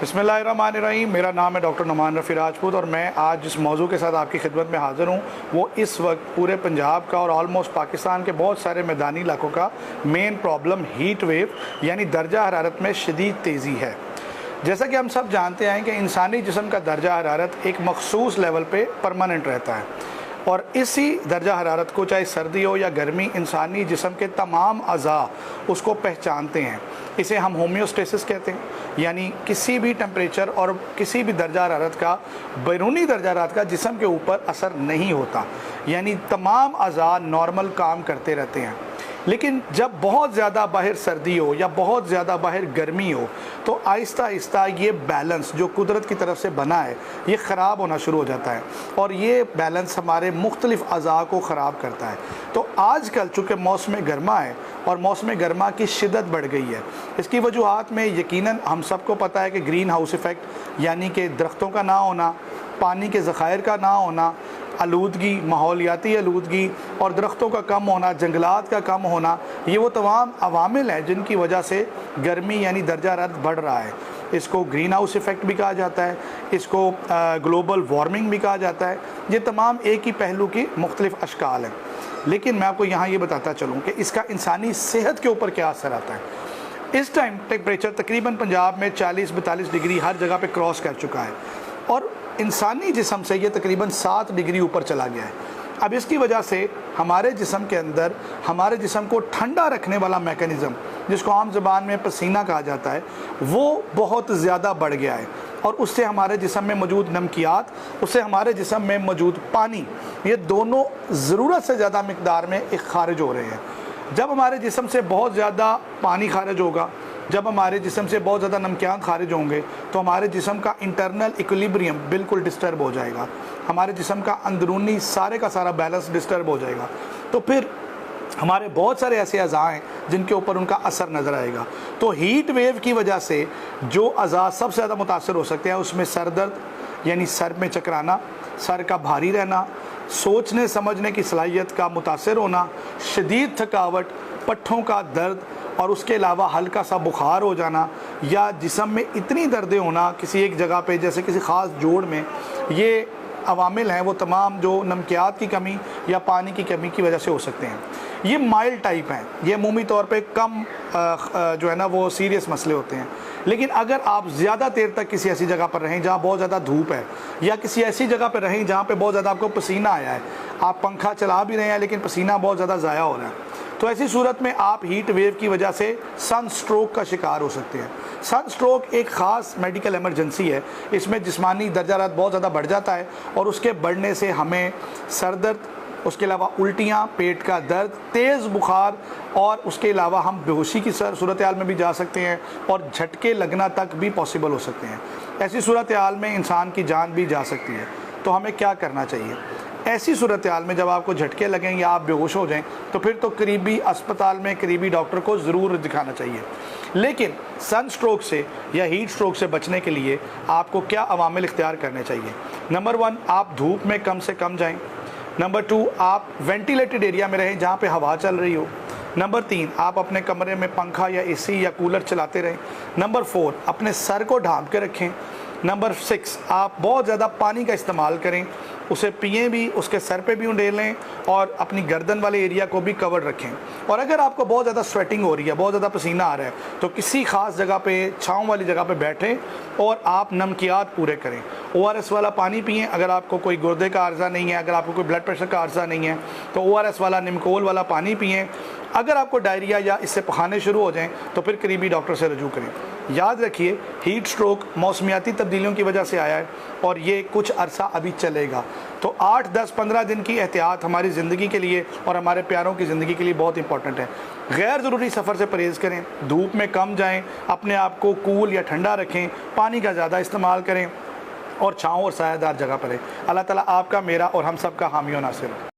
बिस्मिल्लाहिर्रहमानिर्रहीम। मेरा नाम है डॉक्टर नुमान रफ़ी राजपूत और मैं आज जिस मौजू के साथ आपकी खिदमत में हाज़िर हूँ वो इस वक्त पूरे पंजाब का और ऑलमोस्ट पाकिस्तान के बहुत सारे मैदानी इलाकों का मेन प्रॉब्लम हीट वेव यानी दर्जा हरारत में शदीद तेज़ी है। जैसा कि हम सब जानते हैं कि इंसानी जिस्म का दर्जा हरारत एक मखसूस लेवल पे परमानेंट रहता है और इसी दर्जा हरारत को चाहे सर्दी हो या गर्मी इंसानी जिस्म के तमाम अज़ा उसको पहचानते हैं। इसे हम होम्योस्टेसिस कहते हैं, यानी किसी भी टेम्परेचर और किसी भी दर्जा हरारत का बैरूनी दर्जा हरारत का जिस्म के ऊपर असर नहीं होता, यानी तमाम अज़ा नॉर्मल काम करते रहते हैं। लेकिन जब बहुत ज़्यादा बाहर सर्दी हो या बहुत ज़्यादा बाहर गर्मी हो तो आहिस्ता आहिस्ता ये बैलेंस जो कुदरत की तरफ से बना है ये ख़राब होना शुरू हो जाता है और ये बैलेंस हमारे मुख्तलिफ़ अज़ा को ख़राब करता है। तो आजकल चूँकि मौसम गर्मा है और मौसम गर्मा की शिद्दत बढ़ गई है, इसकी वजूहात में यकीनन हम सबको पता है कि ग्रीन हाउस इफ़ेक्ट यानी कि दरख्तों का ना होना, पानी के ज़खायर का ना होना, आलूदगी, माहौलियाती आलूदगी और दरख्तों का कम होना, जंगलात का कम होना, ये वो तमाम अवामिल हैं जिनकी वजह से गर्मी यानी दर्जा हरारत बढ़ रहा है। इसको ग्रीन हाउस इफ़ेक्ट भी कहा जाता है, इसको ग्लोबल वार्मिंग भी कहा जाता है। ये तमाम एक ही पहलू की मुख्तलिफ़ अशकाल हैं। लेकिन मैं आपको यहाँ ये बताता चलूँ कि इसका इंसानी सेहत के ऊपर क्या असर आता है। इस टाइम टेम्परेचर तकरीबन पंजाब में 40-42 डिग्री हर जगह पे क्रॉस कर चुका है और इंसानी जिस्म से ये तकरीबन 7 डिग्री ऊपर चला गया है। अब इसकी वजह से हमारे जिस्म के अंदर हमारे जिस्म को ठंडा रखने वाला मैकेनिज़्म, जिसको आम ज़बान में पसीना कहा जाता है, वो बहुत ज़्यादा बढ़ गया है और उससे हमारे जिस्म में मौजूद नमकियात, उससे हमारे जिस्म में मौजूद पानी, ये दोनों ज़रूरत से ज़्यादा मिक़दार में खारिज हो रहे हैं। जब हमारे जिस्म से बहुत ज़्यादा पानी खारिज होगा, जब हमारे जिस्म से बहुत ज़्यादा नमकियात खारिज होंगे तो हमारे जिस्म का इंटरनल इक्विलिब्रियम बिल्कुल डिस्टर्ब हो जाएगा, हमारे जिस्म का अंदरूनी सारे का सारा बैलेंस डिस्टर्ब हो जाएगा। तो फिर हमारे बहुत सारे ऐसे अज़ा हैं जिनके ऊपर उनका असर नज़र आएगा। तो हीट वेव की वजह से जो अज़ा सबसे ज़्यादा मुतासर हो सकते हैं उसमें सर दर्द यानी सर में चकराना, सर का भारी रहना, सोचने समझने की सलाहियत का मुतासर होना, शदीद थकावट, पट्ठों का दर्द और उसके अलावा हल्का सा बुखार हो जाना या जिस्म में इतनी दर्दें होना किसी एक जगह पे जैसे किसी ख़ास जोड़ में, ये अवामिल हैं वो तमाम जो नमकियात की कमी या पानी की कमी की वजह से हो सकते हैं। ये माइल्ड टाइप हैं, ये अमूमी तौर पे कम जो है ना वो सीरियस मसले होते हैं। लेकिन अगर आप ज़्यादा देर तक किसी ऐसी जगह पर रहें जहाँ बहुत ज़्यादा धूप है या किसी ऐसी जगह पर रहें जहाँ पे बहुत ज़्यादा आपको पसीना आया है, आप पंखा चला भी रहे हैं लेकिन पसीना बहुत ज़्यादा ज़ाया हो रहा है, तो ऐसी सूरत में आप हीट वेव की वजह से सन स्ट्रोक का शिकार हो सकते हैं। सन स्ट्रोक एक ख़ास मेडिकल एमरजेंसी है, इसमें जिस्मानी दर्जा हरारत बहुत ज़्यादा बढ़ जाता है और उसके बढ़ने से हमें सर दर्द, उसके अलावा उल्टियाँ, पेट का दर्द, तेज़ बुखार और उसके अलावा हम बेहोशी की सूरत हाल में भी जा सकते हैं और झटके लगना तक भी पॉसिबल हो सकते हैं। ऐसी सूरत हाल में इंसान की जान भी जा सकती है। तो हमें क्या करना चाहिए ऐसी सूरत हाल में? जब आपको झटके लगें या आप बेहोश हो जाएं तो फिर तो करीबी अस्पताल में करीबी डॉक्टर को ज़रूर दिखाना चाहिए। लेकिन सन स्ट्रोक से या हीट स्ट्रोक से बचने के लिए आपको क्या अवामिल इख्तियार करने चाहिए? नंबर 1, आप धूप में कम से कम जाएं। नंबर 2, आप वेंटिलेटेड एरिया में रहें जहाँ पे हवा चल रही हो। नंबर 3, आप अपने कमरे में पंखा या एसी या कूलर चलाते रहें। नंबर 4, अपने सर को ढांप के रखें। नंबर 6, आप बहुत ज़्यादा पानी का इस्तेमाल करें, उसे पिएँ भी, उसके सर पे भी उंडेल लें और अपनी गर्दन वाले एरिया को भी कवर रखें। और अगर आपको बहुत ज़्यादा स्वेटिंग हो रही है, बहुत ज़्यादा पसीना आ रहा है, तो किसी ख़ास जगह पे, छाँव वाली जगह पे बैठें और आप नमकियात पूरे करें। ORS वाला पानी पिएँ। अगर आपको कोई गुर्दे का अर्जा नहीं है, अगर आपको कोई ब्लड प्रेशर का अर्जा नहीं है तो ORS वाला, निमकोल वाला पानी पिएँ। अगर आपको डायरिया या इससे पखाने शुरू हो जाएं तो फिर करीबी डॉक्टर से रजू करें। याद रखिए, हीट स्ट्रोक मौसमियाती तब्दीलियों की वजह से आया है और ये कुछ अरसा अभी चलेगा। तो 8, 10, 15 दिन की एहतियात हमारी ज़िंदगी के लिए और हमारे प्यारों की ज़िंदगी के लिए बहुत इंपॉर्टेंट है। गैर ज़रूरी सफ़र से परहेज़ करें, धूप में कम जाएँ, अपने आप को कूल या ठंडा रखें, पानी का ज़्यादा इस्तेमाल करें और छाँव और सायादार जगह पर रहें। अल्लाह ताला आपका, मेरा और हम सब का हामी और नासिर हो।